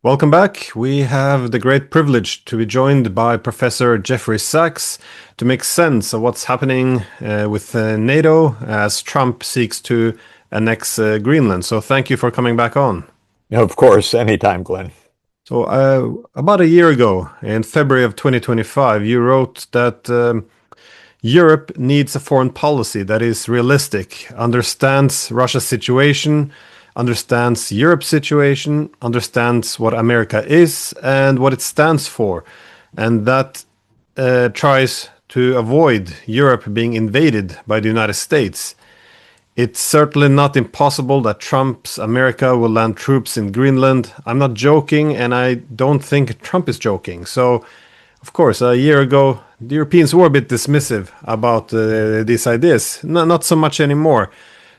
Welcome back. We have the great privilege to be joined by Professor Jeffrey Sachs to make sense of what's happening with NATO as Trump seeks to annex Greenland. So thank you for coming back on. Of course, anytime, Glenn. So about a year ago, in February of 2025, you wrote that Europe needs a foreign policy that is realistic, understands Russia's situation, understands Europe's situation, understands what America is and what it stands for, and that tries to avoid Europe being invaded by the United States. It's certainly not impossible that Trump's America will land troops in Greenland. I'm not joking, and I don't think Trump is joking. So, of course, a year ago, the Europeans were a bit dismissive about these ideas. Not so much anymore.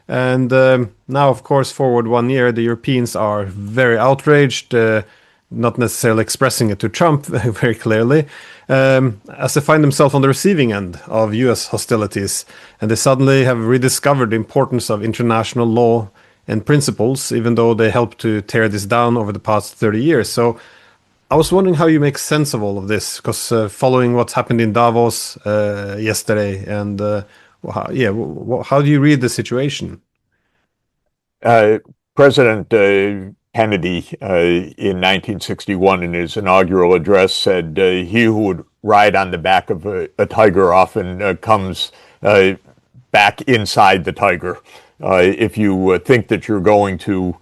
And now, of course, forward 1 year, the Europeans are very outraged, not necessarily expressing it to Trump very clearly, as they find themselves on the receiving end of US hostilities. And they suddenly have rediscovered the importance of international law and principles, even though they helped to tear this down over the past 30 years. So I was wondering how you make sense of all of this, because following what's happened in Davos yesterday, and how do you read the situation? President Kennedy in 1961 in his inaugural address said, he who would ride on the back of a tiger often comes back inside the tiger. If you think that you're going to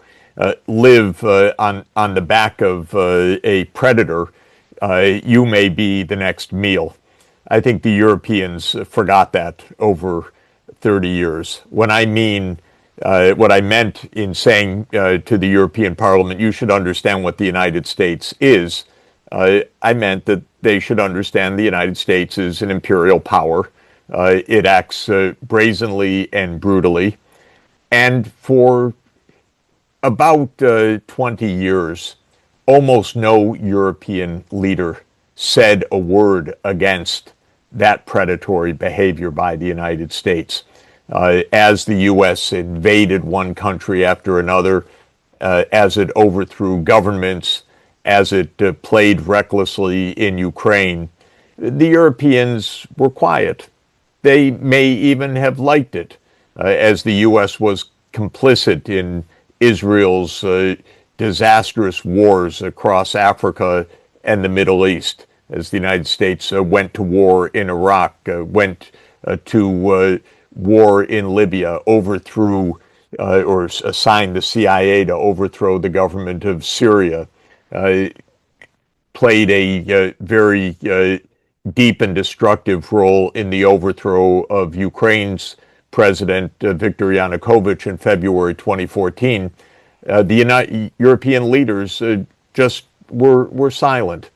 live on the back of a predator, you may be the next meal. I think the Europeans forgot that over 30 years. What I meant in saying to the European Parliament, you should understand what the United States is, I meant that they should understand the United States is an imperial power. It acts brazenly and brutally. And for about 20 years, almost no European leader said a word against that predatory behavior by the United States. As the U.S. invaded one country after another, as it overthrew governments, as it played recklessly in Ukraine, the Europeans were quiet. They may even have liked it, as the U.S. was complicit in Israel's disastrous wars across Africa and the Middle East, as the United States went to war in Iraq, went to war in Libya, overthrew or assigned the CIA to overthrow the government of Syria, played a very deep and destructive role in the overthrow of Ukraine's President Viktor Yanukovych in February 2014. The European leaders just were silent.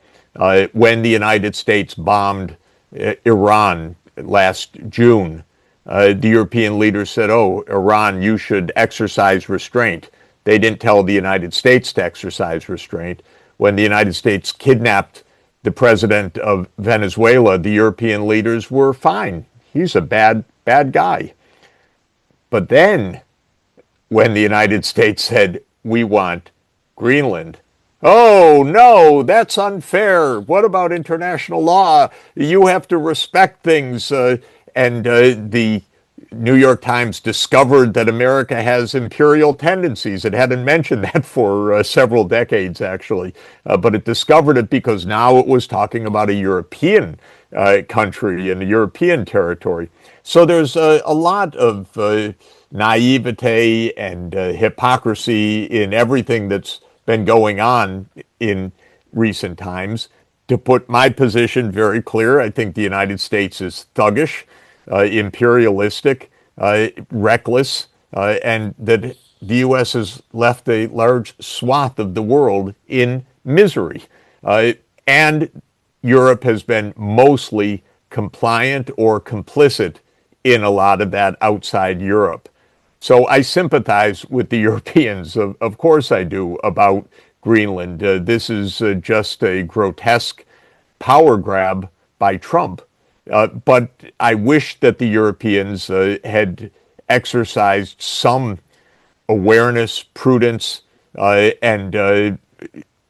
When the United States bombed Iran last June, the European leaders said, oh, Iran, you should exercise restraint. They didn't tell the United States to exercise restraint. When the United States kidnapped the president of Venezuela, the European leaders were fine. He's a bad guy. But then, when the United States said, we want Greenland, oh, no, that's unfair. What about international law? You have to respect things. And the New York Times discovered that America has imperial tendencies. It hadn't mentioned that for several decades, actually. But it discovered it because now it was talking about a European country and a European territory. So there's a lot of naivete and hypocrisy in everything that's been going on in recent times. To put my position very clear, I think the United States is thuggish, imperialistic, reckless, and that the U.S. has left a large swath of the world in misery. And Europe has been mostly compliant or complicit in a lot of that outside Europe. So I sympathize with the Europeans, of course I do, about Greenland. This is just a grotesque power grab by Trump. But I wish that the Europeans had exercised some awareness, prudence, and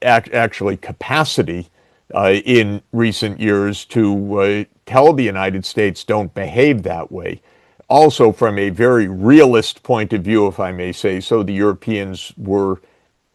actually capacity in recent years to tell the United States don't behave that way. Also, from a very realist point of view, if I may say so, the Europeans were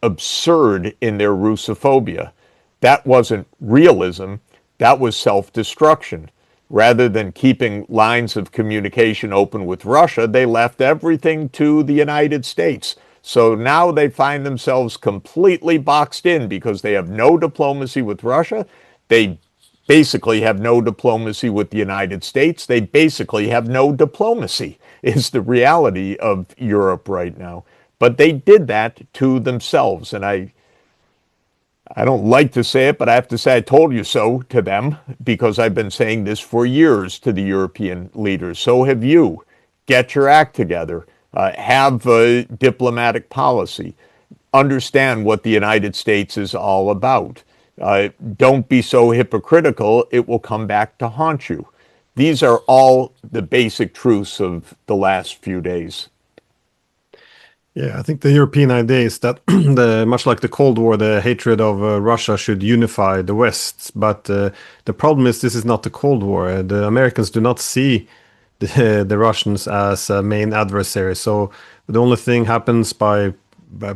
absurd in their Russophobia. That wasn't realism, that was self-destruction. Rather than keeping lines of communication open with Russia, they left everything to the United States. So now they find themselves completely boxed in because they have no diplomacy with Russia. They basically have no diplomacy with the United States. They basically have no diplomacy, is the reality of Europe right now. But they did that to themselves. And I don't like to say it, but I have to say I told you so to them, because I've been saying this for years to the European leaders. So have you. Get your act together. Have a diplomatic policy. Understand what the United States is all about. Don't be so hypocritical, it will come back to haunt you. These are all the basic truths of the last few days. Yeah, I think the European idea is that much like the Cold War, the hatred of Russia should unify the West. But the problem is this is not the Cold War. The Americans do not see the Russians as a main adversary. So the only thing happens by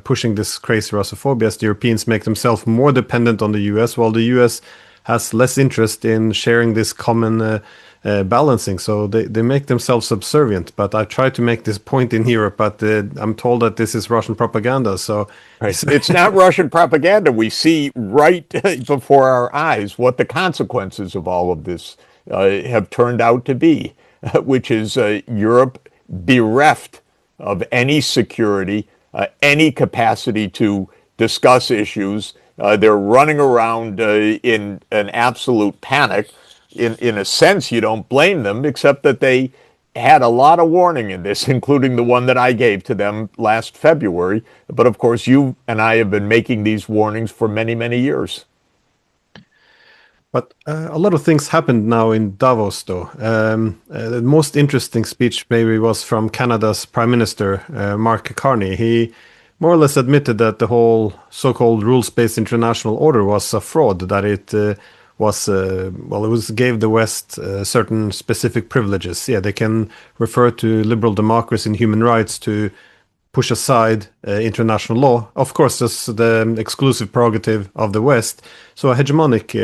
pushing this crazy Russophobia is the Europeans make themselves more dependent on the US, while the US has less interest in sharing this common balancing. So they make themselves subservient. But I try to make this point in Europe, but I'm told that this is Russian propaganda. So right. It's not Russian propaganda. We see right before our eyes what the consequences of all of this have turned out to be, which is Europe bereft of any security, any capacity to discuss issues. They're running around in an absolute panic. In a sense, you don't blame them, except that they had a lot of warning in this, including the one that I gave to them last February. But of course, you and I have been making these warnings for many, many years. But a lot of things happened now in Davos, though. The most interesting speech maybe was from Canada's Prime Minister, Mark Carney. He more or less admitted that the whole so-called rules-based international order was a fraud, that it gave the West certain specific privileges. Yeah, they can refer to liberal democracy and human rights to push aside international law. Of course, that's the exclusive prerogative of the West, so a hegemonic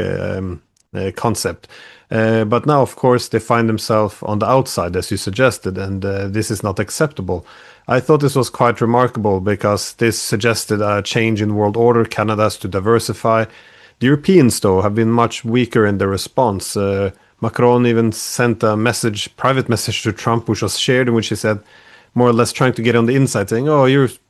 concept. But now, of course, they find themselves on the outside, as you suggested, and this is not acceptable. I thought this was quite remarkable because this suggested a change in world order. Canada has to diversify. The Europeans, though, have been much weaker in their response. Macron even sent a private message to Trump, which was shared, in which he said, more or less trying to get on the inside, saying,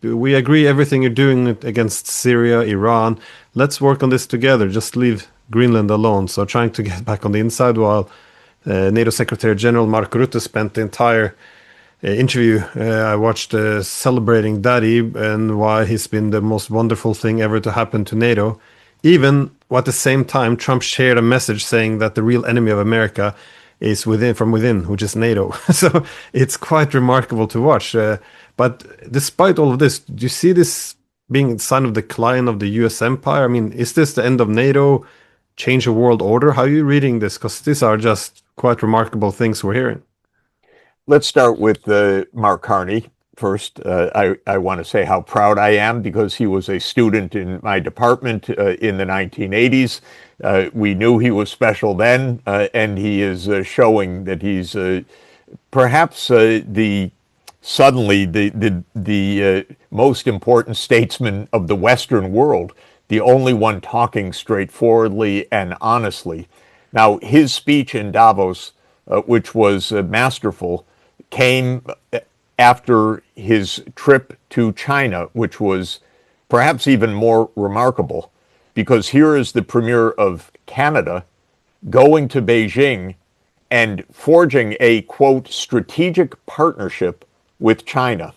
we agree everything you're doing against Syria, Iran. Let's work on this together. Just leave Greenland alone. So trying to get back on the inside, while NATO Secretary General Mark Rutte spent the entire interview I watched celebrating Daddy and why he's been the most wonderful thing ever to happen to NATO. Even at the same time, Trump shared a message saying that the real enemy of America is from within, which is NATO. So it's quite remarkable to watch. But despite all of this, do you see this being a sign of decline of the US empire? I mean, is this the end of NATO, change of world order? How are you reading this? Because these are just quite remarkable things we're hearing. Let's start with Mark Carney. First, I want to say how proud I am because he was a student in my department in the 1980s. We knew he was special then, and he is showing that he's perhaps the most important statesman of the Western world, the only one talking straightforwardly and honestly. Now, his speech in Davos, which was masterful, came after his trip to China, which was perhaps even more remarkable, because here is the Premier of Canada going to Beijing and forging a, quote, strategic partnership with China.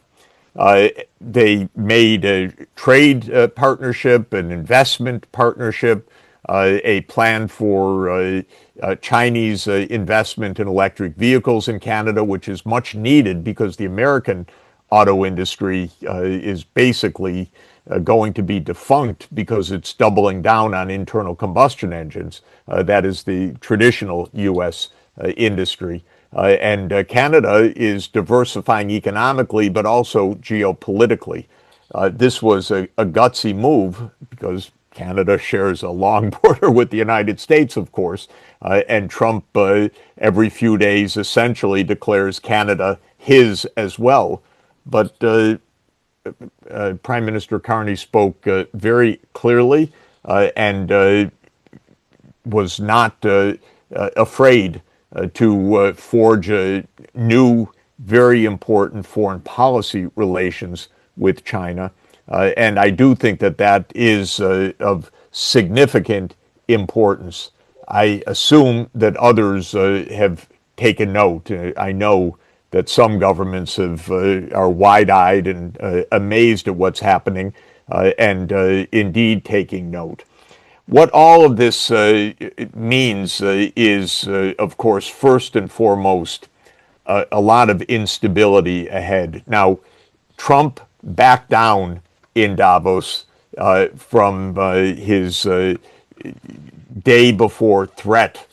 They made a trade partnership, an investment partnership, a plan for Chinese investment in electric vehicles in Canada, which is much needed because the American auto industry is basically going to be defunct because it's doubling down on internal combustion engines. That is the traditional U.S. Industry. And Canada is diversifying economically, but also geopolitically. This was a gutsy move because Canada shares a long border with the United States, of course, and Trump every few days essentially declares Canada his as well. But Prime Minister Carney spoke very clearly and was not afraid to forge new, very important foreign policy relations with China. And I do think that that is of significant importance. I assume that others have taken note. I know that some governments are wide-eyed and amazed at what's happening and indeed taking note. What all of this means is, of course, first and foremost, a lot of instability ahead. Now, Trump backed down in Davos from his day before threat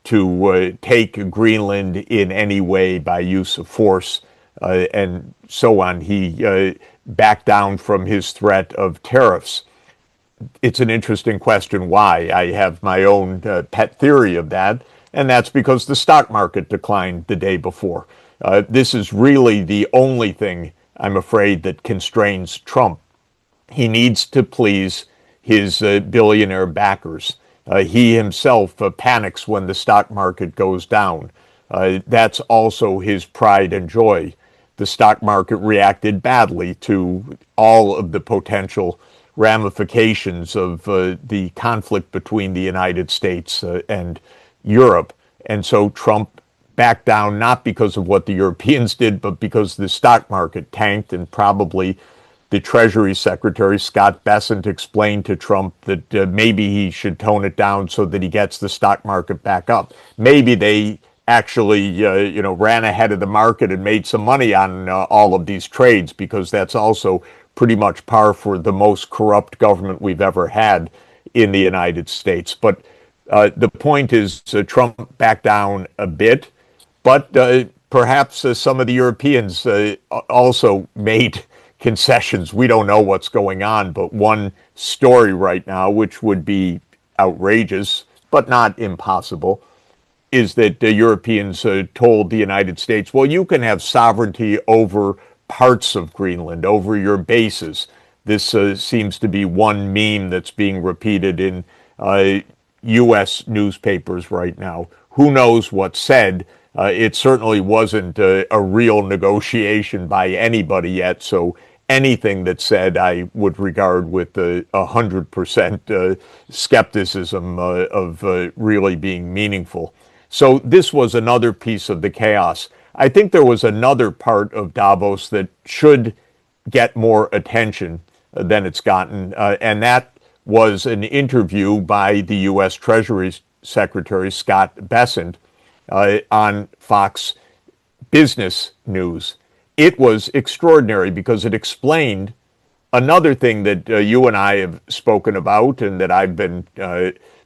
to take Greenland in any way by use of force and so on. He backed down from his threat of tariffs. It's an interesting question why. I have my own pet theory of that, and that's because the stock market declined the day before. This is really the only thing, I'm afraid, that constrains Trump. He needs to please his billionaire backers. He himself panics when the stock market goes down. That's also his pride and joy. The stock market reacted badly to all of the potential ramifications of the conflict between the United States and Europe. And so Trump backed down not because of what the Europeans did, but because the stock market tanked, and probably the Treasury Secretary, Scott Bessent, explained to Trump that maybe he should tone it down so that he gets the stock market back up. Maybe they actually, ran ahead of the market and made some money on all of these trades, because that's also pretty much par for the most corrupt government we've ever had in the United States. But the point is, Trump backed down a bit, but perhaps some of the Europeans also made concessions. We don't know what's going on, but one story right now, which would be outrageous but not impossible, is that the Europeans told the United States, well, you can have sovereignty over parts of Greenland, over your bases. This seems to be one meme that's being repeated in U.S. newspapers right now. Who knows what's said? It certainly wasn't a real negotiation by anybody yet, so anything that's said I would regard with 100% skepticism of really being meaningful. So this was another piece of the chaos. I think there was another part of Davos that should get more attention than it's gotten, and that was an interview by the U.S. Treasury Secretary Scott Bessent on Fox Business News. It was extraordinary because it explained another thing that you and I have spoken about and that I've been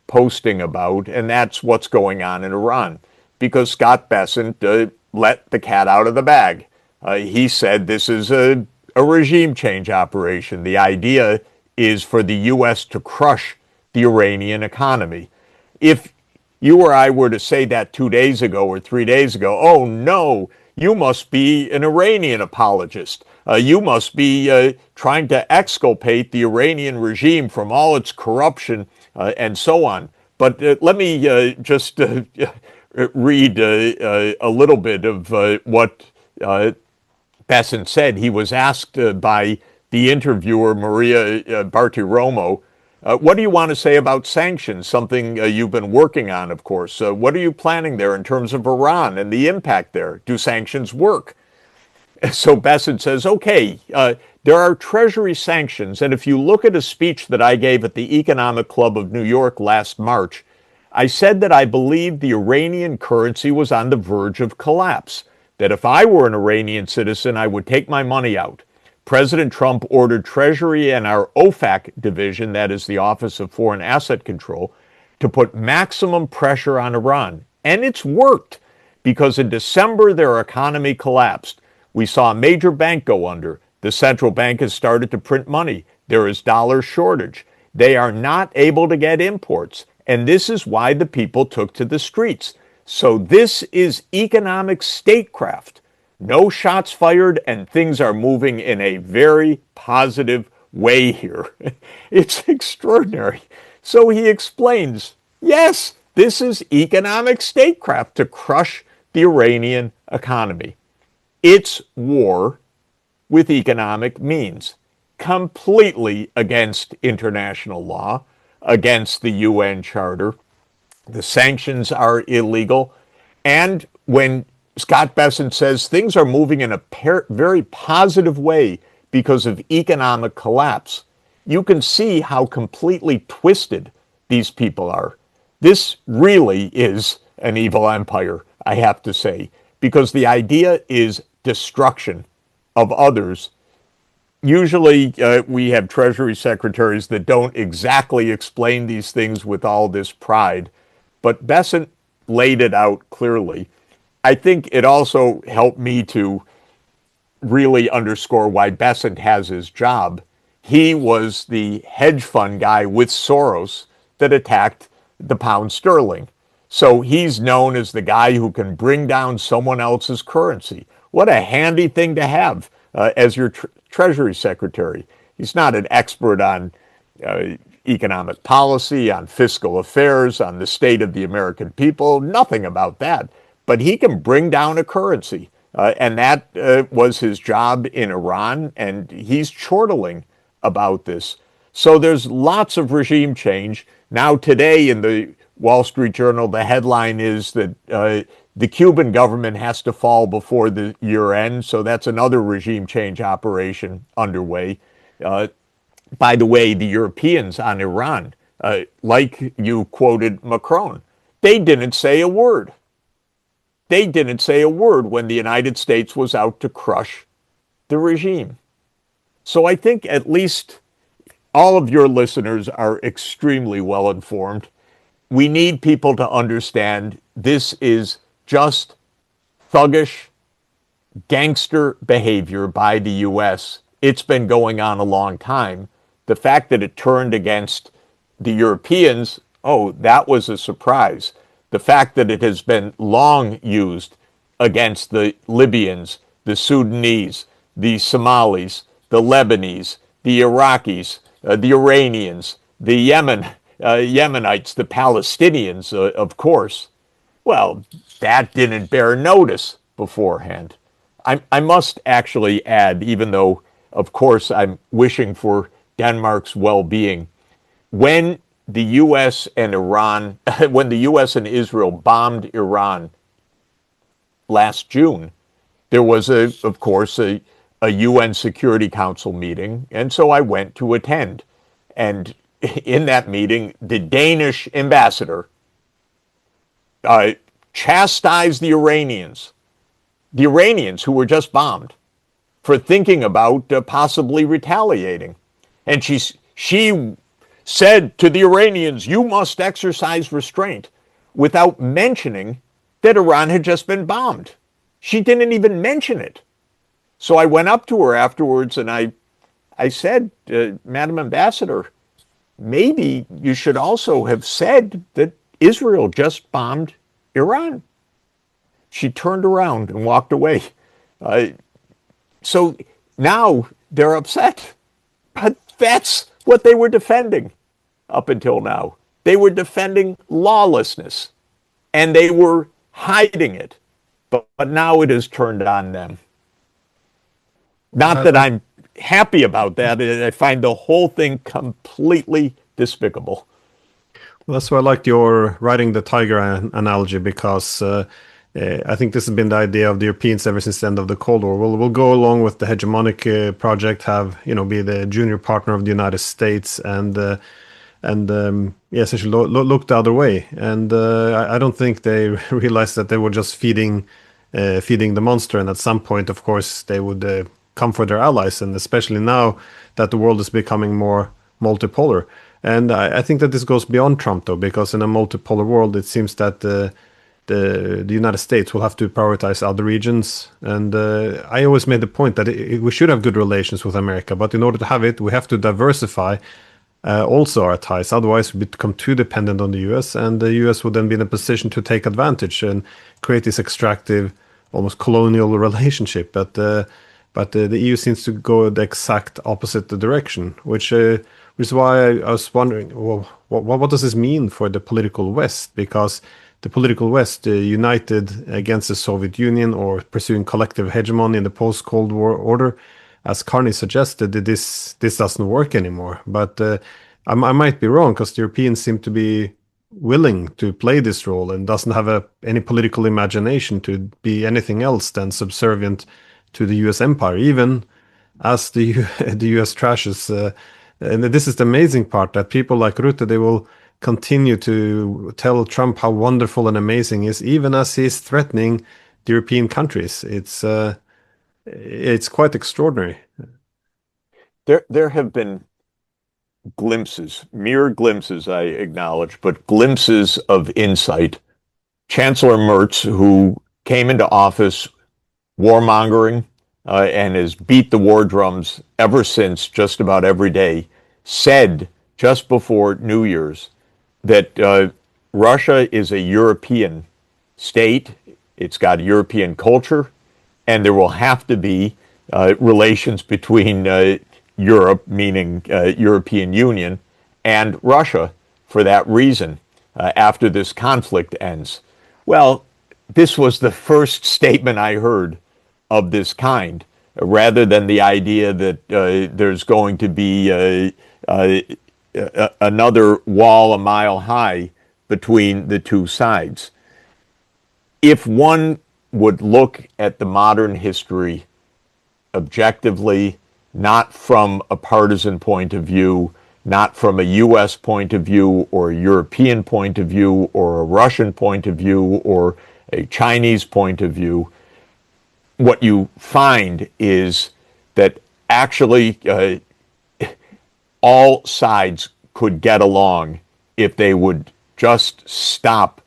posting about, and that's what's going on in Iran. Because Scott Bessent let the cat out of the bag. He said this is a regime change operation. The idea is for the U.S. to crush the Iranian economy. If you or I were to say that 2 days ago or 3 days ago, oh no, you must be an Iranian apologist. You must be trying to exculpate the Iranian regime from all its corruption and so on. But let me just read a little bit of what Bessent said. He was asked by the interviewer, Maria Bartiromo, what do you want to say about sanctions, something you've been working on, of course. What are you planning there in terms of Iran and the impact there? Do sanctions work? So Bessent says, okay, there are Treasury sanctions, and if you look at a speech that I gave at the Economic Club of New York last March, I said that I believed the Iranian currency was on the verge of collapse, that if I were an Iranian citizen, I would take my money out. President Trump ordered Treasury and our OFAC division, that is the Office of Foreign Asset Control, to put maximum pressure on Iran. And it's worked, because in December their economy collapsed. We saw a major bank go under. The central bank has started to print money. There is dollar shortage. They are not able to get imports. And this is why the people took to the streets. So this is economic statecraft. No shots fired, and things are moving in a very positive way here. It's extraordinary. So he explains, yes, this is economic statecraft to crush the Iranian economy. It's war with economic means, completely against international law, against the UN Charter. The sanctions are illegal. And when Scott Bessent says things are moving in a very positive way because of economic collapse, you can see how completely twisted these people are. This really is an evil empire, I have to say, because the idea is destruction of others. Usually we have Treasury secretaries that don't exactly explain these things with all this pride, but Bessent laid it out clearly. I think it also helped me to really underscore why Bessent has his job. He was the hedge fund guy with Soros that attacked the pound sterling. So he's known as the guy who can bring down someone else's currency. What a handy thing to have as your Treasury Secretary. He's not an expert on economic policy, on fiscal affairs, on the state of the American people, nothing about that. But he can bring down a currency. And that was his job in Iran, and he's chortling about this. So there's lots of regime change. Now today in the Wall Street Journal, the headline is that the Cuban government has to fall before the year end. So that's another regime change operation underway. By the way, the Europeans on Iran, like you quoted Macron, they didn't say a word. They didn't say a word when the United States was out to crush the regime. So I think at least all of your listeners are extremely well informed. We need people to understand this is just thuggish, gangster behavior by the U.S. It's been going on a long time. The fact that it turned against the Europeans, oh, that was a surprise. The fact that it has been long used against the Libyans, the Sudanese, the Somalis, the Lebanese, the Iraqis, the Iranians, the Yemenites, the Palestinians, of course. Well, that didn't bear notice beforehand. I must actually add, even though, of course, I'm wishing for Denmark's well-being, when the U.S. and Iran, when the U.S. and Israel bombed Iran last June, there was, of course, a UN Security Council meeting, and so I went to attend. And in that meeting, the Danish ambassador chastised the Iranians who were just bombed, for thinking about possibly retaliating. And she said to the Iranians, you must exercise restraint, without mentioning that Iran had just been bombed. She didn't even mention it. So I went up to her afterwards and I said, Madam Ambassador, maybe you should also have said that Israel just bombed Iran. She turned around and walked away. So now they're upset. But that's what they were defending up until now. They were defending lawlessness, and they were hiding it. But now it has turned on them. Not that I'm happy about that. I find the whole thing completely despicable. Well, that's why I liked your riding the tiger analogy, because I think this has been the idea of the Europeans ever since the end of the Cold War. We'll go along with the hegemonic project, have be the junior partner of the United States, and essentially look the other way. And I don't think they realized that they were just feeding the monster, and at some point, of course, they would come for their allies, and especially now that the world is becoming more multipolar. And I think that this goes beyond Trump, though, because in a multipolar world, it seems that the United States will have to prioritize other regions. And I always made the point that we should have good relations with America, but in order to have it, we have to diversify also our ties. Otherwise, we become too dependent on the US, and the US would then be in a position to take advantage and create this extractive, almost colonial relationship. But the EU seems to go the exact opposite direction, which is why I was wondering, well, what does this mean for the political West? Because the political West, united against the Soviet Union or pursuing collective hegemony in the post-Cold War order, as Carney suggested, this doesn't work anymore. But I might be wrong, because the Europeans seem to be willing to play this role and doesn't have any political imagination to be anything else than subservient to the U.S. empire, even as the U.S. trashes. And this is the amazing part, that people like Rutte, they will continue to tell Trump how wonderful and amazing he is, even as he's threatening the European countries. It's quite extraordinary. There have been glimpses, mere glimpses, I acknowledge, but glimpses of insight. Chancellor Merz, who came into office warmongering and has beat the war drums ever since, just about every day, said just before New Year's that Russia is a European state. It's got European culture, and there will have to be relations between Europe, meaning European Union, and Russia for that reason after this conflict ends. Well, this was the first statement I heard of this kind, rather than the idea that there's going to be another wall a mile high between the two sides. If one would look at the modern history objectively, not from a partisan point of view, not from a US point of view or a European point of view or a Russian point of view or a Chinese point of view, what you find is that actually all sides could get along if they would just stop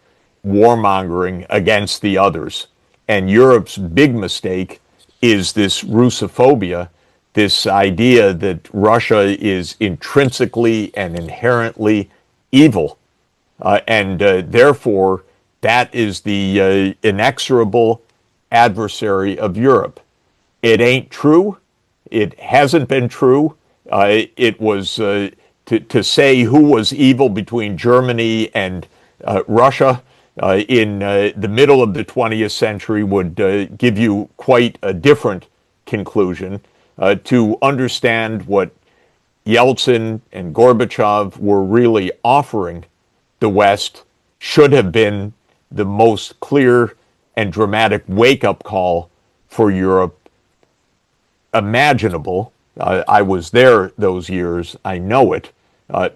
warmongering against the others. And Europe's big mistake is this Russophobia, this idea that Russia is intrinsically and inherently evil. And therefore, that is the inexorable adversary of Europe. It ain't true. It hasn't been true. It was to say who was evil between Germany and Russia in the middle of the 20th century would give you quite a different conclusion. To understand what Yeltsin and Gorbachev were really offering the West should have been the most clear and dramatic wake-up call for Europe imaginable. I was there those years. I know it.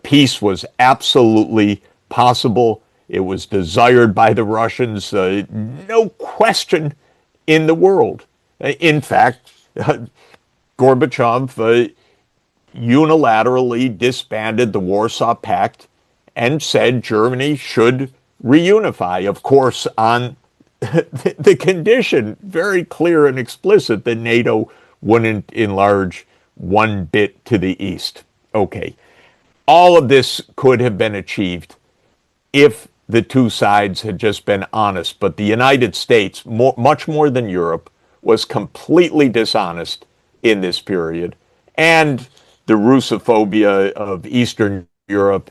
Peace was absolutely possible. It was desired by the Russians, no question in the world. In fact, Gorbachev unilaterally disbanded the Warsaw Pact and said Germany should reunify, of course, on the condition, very clear and explicit, that NATO wouldn't enlarge one bit to the east. Okay. All of this could have been achieved if the two sides had just been honest. But the United States, much more than Europe, was completely dishonest in this period. And the Russophobia of Eastern Europe,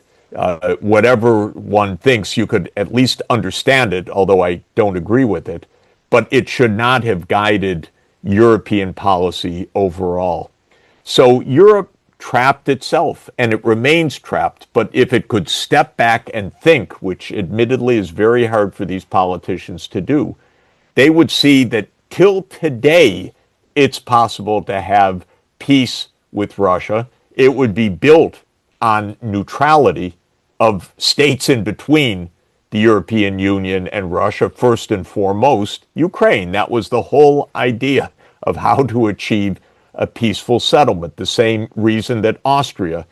whatever one thinks, you could at least understand it, although I don't agree with it. But it should not have guided European policy overall. So Europe trapped itself, and it remains trapped. But if it could step back and think, which admittedly is very hard for these politicians to do, they would see that till today, it's possible to have peace with Russia. It would be built on neutrality of states in between the European Union and Russia, first and foremost, Ukraine. That was the whole idea of how to achieve a peaceful settlement. The same reason that Austria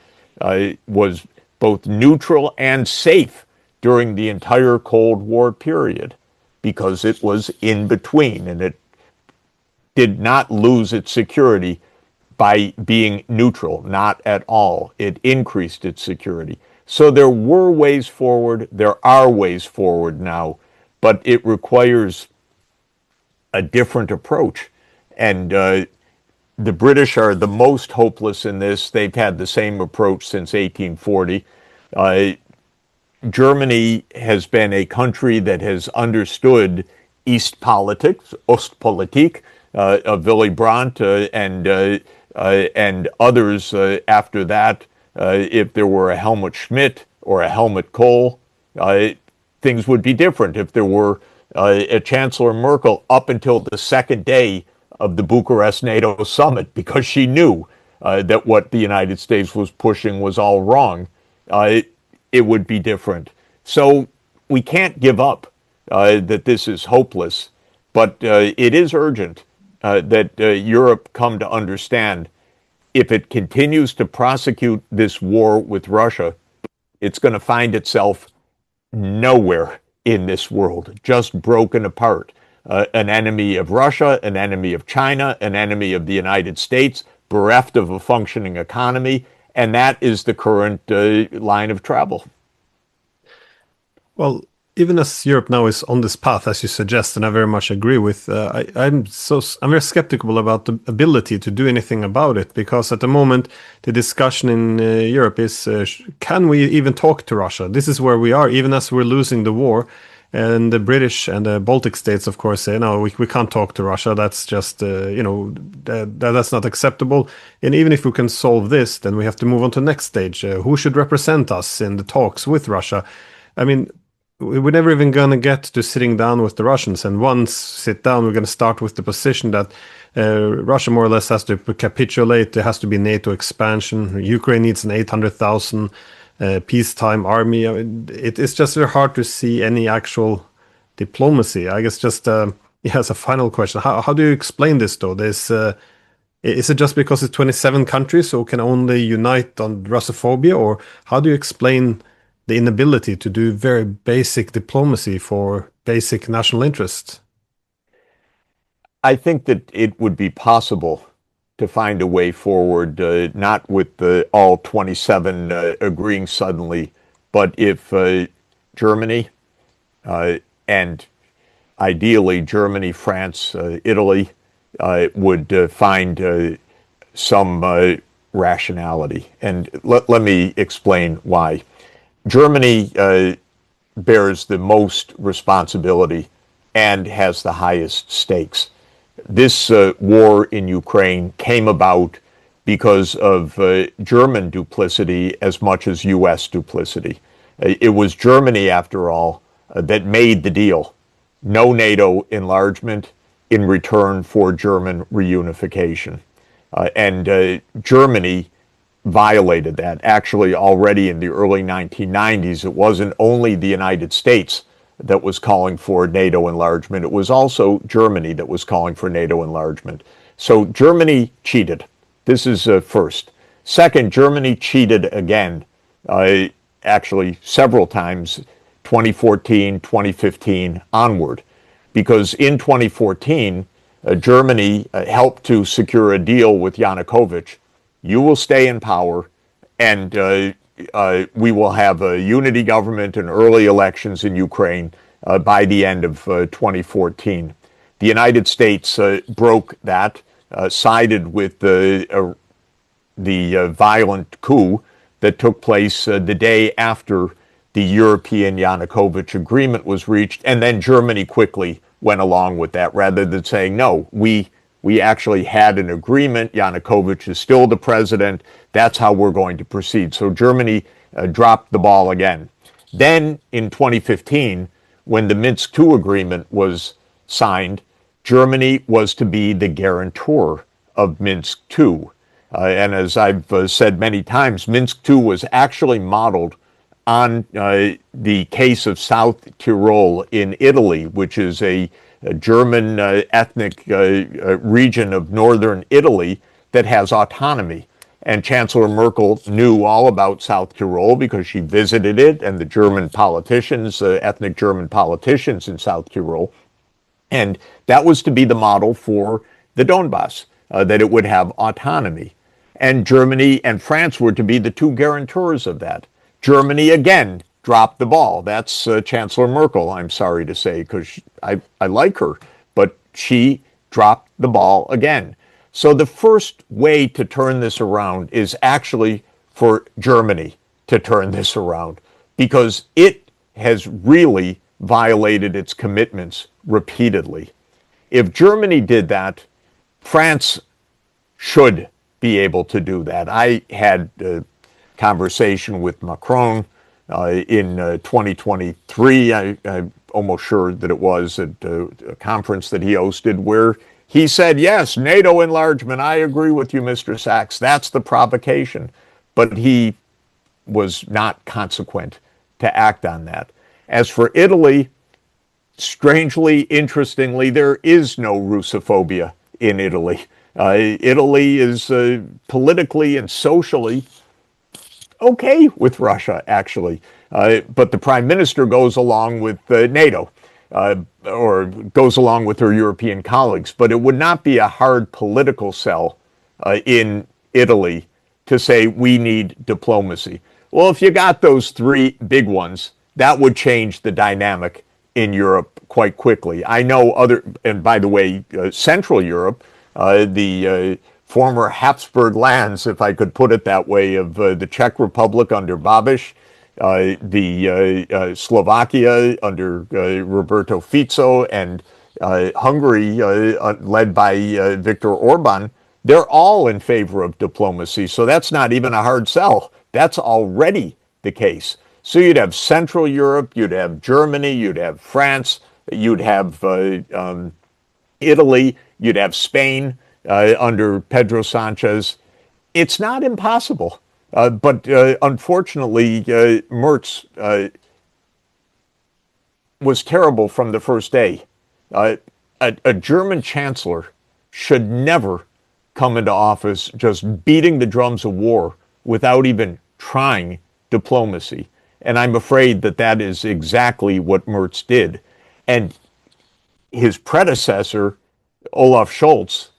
was both neutral and safe during the entire Cold War period, because it was in between and it did not lose its security by being neutral, not at all. It increased its security. So there were ways forward, there are ways forward now, but it requires a different approach. And the British are the most hopeless in this. They've had the same approach since 1840. Germany has been a country that has understood East politics, Ostpolitik, of Willy Brandt and others after that. If there were a Helmut Schmidt or a Helmut Kohl, things would be different. If there were a Chancellor Merkel up until the second day of the Bucharest NATO summit, because she knew that what the United States was pushing was all wrong, it would be different. So we can't give up that this is hopeless, but it is urgent that Europe come to understand, if it continues to prosecute this war with Russia, it's going to find itself nowhere in this world, just broken apart. An enemy of Russia, an enemy of China, an enemy of the United States, bereft of a functioning economy, and that is the current line of travel. Well, even as Europe now is on this path, as you suggest, and I very much agree with, I'm very skeptical about the ability to do anything about it, because at the moment the discussion in Europe is, can we even talk to Russia? This is where we are, even as we're losing the war. And the British and the Baltic states, of course, say, no, we can't talk to Russia. That's just, that's not acceptable. And even if we can solve this, then we have to move on to the next stage. Who should represent us in the talks with Russia? I mean, we're never even going to get to sitting down with the Russians. And once sit down, we're going to start with the position that Russia more or less has to capitulate. There has to be NATO expansion. Ukraine needs an 800,000 peacetime army. I mean, it's just very hard to see any actual diplomacy. I guess just as a final question, how do you explain this though? Is it just because it's 27 countries who can only unite on Russophobia, or how do you explain the inability to do very basic diplomacy for basic national interests? I think that it would be possible to find a way forward, not with all 27 agreeing suddenly, but if Germany and ideally Germany, France, Italy would find some rationality. And let me explain why. Germany bears the most responsibility and has the highest stakes. This war in Ukraine came about because of German duplicity as much as U.S. duplicity. It was Germany, after all, that made the deal. No NATO enlargement in return for German reunification. And Germany violated that. Actually, already in the early 1990s, it wasn't only the United States that was calling for NATO enlargement. It was also Germany that was calling for NATO enlargement. So Germany cheated. This is first. Second, Germany cheated again, actually several times, 2014, 2015 onward, because in 2014, Germany helped to secure a deal with Yanukovych. You will stay in power, and we will have a unity government and early elections in Ukraine by the end of 2014. The United States broke that, sided with the violent coup that took place the day after the European Yanukovych agreement was reached, and then Germany quickly went along with that, rather than saying, no, we actually had an agreement. Yanukovych is still the president. That's how we're going to proceed. So Germany dropped the ball again. Then in 2015, when the Minsk II agreement was signed, Germany was to be the guarantor of Minsk II. And as I've said many times, Minsk II was actually modeled on the case of South Tyrol in Italy, which is a German ethnic region of northern Italy that has autonomy. And Chancellor Merkel knew all about South Tyrol because she visited it, and the German politicians, ethnic German politicians in South Tyrol. And that was to be the model for the Donbass, that it would have autonomy. And Germany and France were to be the two guarantors of that. Germany, again, dropped the ball. That's Chancellor Merkel, I'm sorry to say, because I like her. But she dropped the ball again. So the first way to turn this around is actually for Germany to turn this around, because it has really violated its commitments repeatedly. If Germany did that, France should be able to do that. I had a conversation with Macron in 2023. I'm almost sure that it was at a conference that he hosted, where he said, yes, NATO enlargement, I agree with you, Mr. Sachs, that's the provocation. But he was not consequent to act on that. As for Italy, strangely, interestingly, there is no Russophobia in Italy. Italy is politically and socially okay with Russia, actually. But the prime minister goes along with NATO, or goes along with her European colleagues. But it would not be a hard political sell in Italy to say we need diplomacy. Well, if you got those three big ones, that would change the dynamic in Europe quite quickly. I know other, and by the way, Central Europe, the former Habsburg lands, if I could put it that way, of the Czech Republic under Babiš, the Slovakia under Roberto Fico, and Hungary led by Viktor Orban, they're all in favor of diplomacy. So that's not even a hard sell. That's already the case. So you'd have Central Europe, you'd have Germany, you'd have France, you'd have Italy, you'd have Spain under Pedro Sanchez. It's not impossible. But unfortunately, Merz was terrible from the first day. A German chancellor should never come into office just beating the drums of war without even trying diplomacy. And I'm afraid that that is exactly what Merz did. And his predecessor, Olaf Scholz,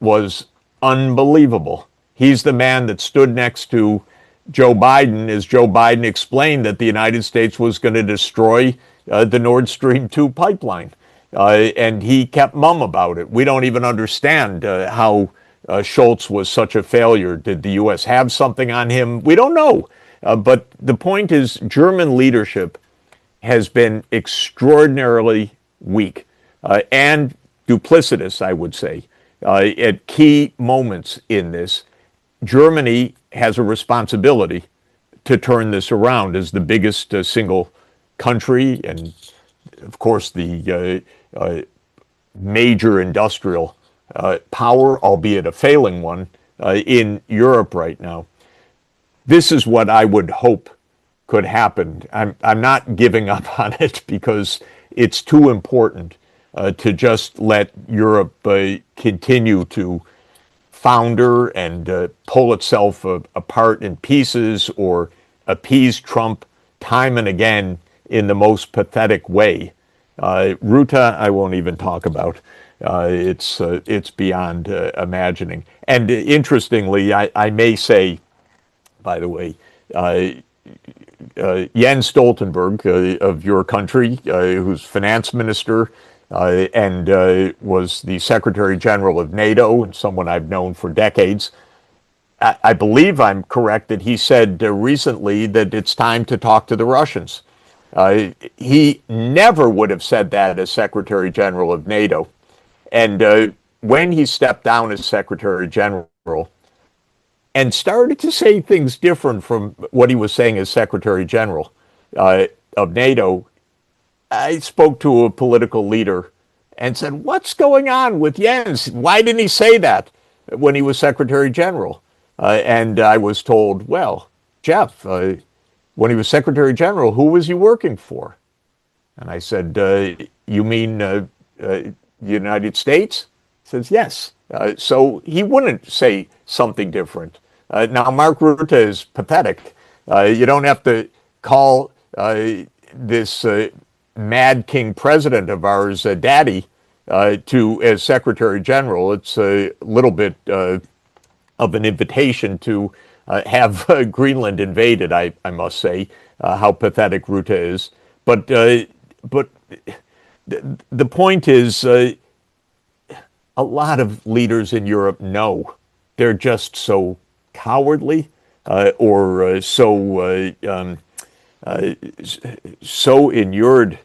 was unbelievable. He's the man that stood next to Joe Biden as Joe Biden explained that the United States was going to destroy the Nord Stream 2 pipeline. And he kept mum about it. We don't even understand how Scholz was such a failure. Did the U.S. have something on him? We don't know. But the point is, German leadership has been extraordinarily weak and duplicitous, I would say, at key moments in this. Germany has a responsibility to turn this around as the biggest single country and, of course, the major industrial power, albeit a failing one, in Europe right now. This is what I would hope could happen. I'm not giving up on it because it's too important to just let Europe continue to founder and pull itself apart in pieces or appease Trump time and again in the most pathetic way. Ruta, I won't even talk about. It's beyond imagining. And interestingly, I may say, by the way, Jens Stoltenberg of your country, who's finance minister and was the Secretary General of NATO and someone I've known for decades, I believe I'm correct that he said recently that it's time to talk to the Russians. He never would have said that as Secretary General of NATO. And when he stepped down as Secretary General and started to say things different from what he was saying as Secretary General of NATO, I spoke to a political leader and said, what's going on with Jens? Why didn't he say that when he was Secretary General? And I was told, well, Jeff, when he was Secretary General, who was he working for? And I said, you mean the United States? He says, yes, So he wouldn't say something different. Now, Mark Rutte is pathetic. You don't have to call this mad king president of ours daddy as Secretary General. It's a little bit of an invitation to have Greenland invaded, I must say, how pathetic Rutte is. But the point is, a lot of leaders in Europe know they're just so cowardly or so inured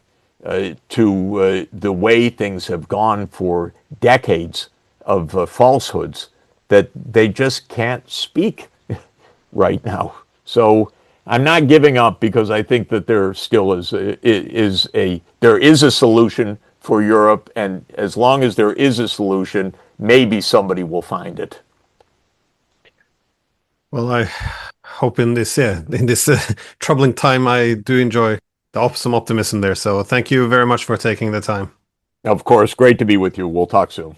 to the way things have gone for decades of falsehoods that they just can't speak right now. So I'm not giving up because I think that there still is a solution for Europe, and as long as there is a solution, maybe somebody will find it. Well, I hope in this troubling time, I do enjoy some optimism there. So thank you very much for taking the time. Of course, great to be with you. We'll talk soon.